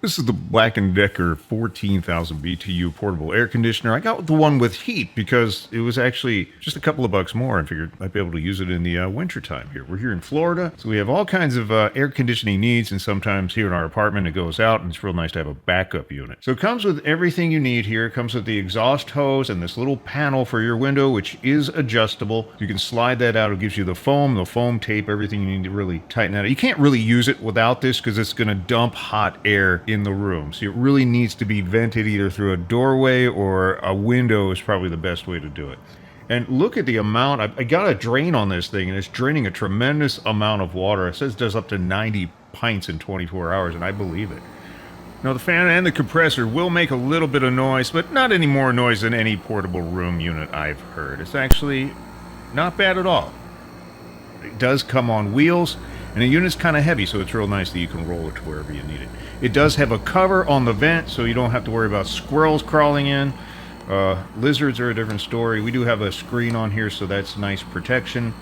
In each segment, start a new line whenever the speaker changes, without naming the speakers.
This is the Black and Decker 14,000 BTU portable air conditioner. I got the one with heat because it was actually just a couple of bucks more. I figured I'd be able to use it in the winter time here. We're here in Florida, so we have all kinds of air conditioning needs, and sometimes here in our apartment it goes out, and it's real nice to have a backup unit. So it comes with everything you need here. It comes with the exhaust hose and this little panel for your window, which is adjustable. You can slide that out. It gives you the foam tape, everything you need to really tighten that. You can't really use it without this because it's going to dump hot air in the room. So it really needs to be vented either through a doorway or a window is probably the best way to do it. And look at the amount. I got a drain on this thing, and it's draining a tremendous amount of water. It says it does up to 90 pints in 24 hours, and I believe it. Now, the fan and the compressor will make a little bit of noise, but not any more noise than any portable room unit I've heard. It's actually not bad at all. It does come on wheels, and the unit's kind of heavy, so it's real nice that you can roll it to wherever you need it. It does have a cover on the vent, so you don't have to worry about squirrels crawling in. Lizards are a different story. We do have a screen on here, so that's nice protection.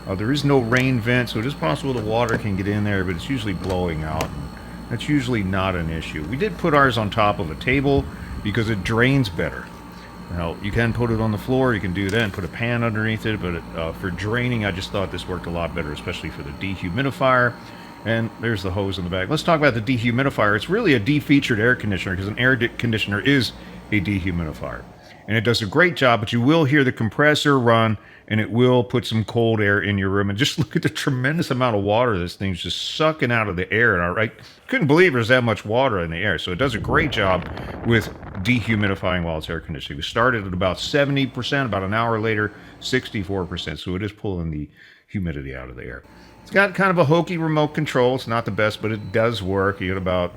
There is no rain vent, so it is possible the water can get in there, but it's usually blowing out. And that's usually not an issue. We did put ours on top of a table because it drains better. Now, you can put it on the floor, you can do that and put a pan underneath it, but for draining, I just thought this worked a lot better, especially for the dehumidifier. And there's the hose in the back. Let's talk about the dehumidifier. It's really a de-featured air conditioner because an air conditioner is a dehumidifier. And it does a great job, but you will hear the compressor run, and it will put some cold air in your room. And just look at the tremendous amount of water this thing's just sucking out of the air. And I couldn't believe there's that much water in the air. So it does a great job with dehumidifying while it's air conditioning. We started at about 70%, about an hour later, 64%. So it is pulling the humidity out of the air. It's got kind of a hokey remote control. It's not the best, but it does work. You get about,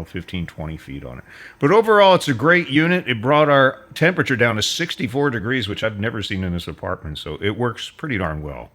15, 20 feet on it. But overall, it's a great unit. It brought our temperature down to 64 degrees, which I've never seen in this apartment. So it works pretty darn well.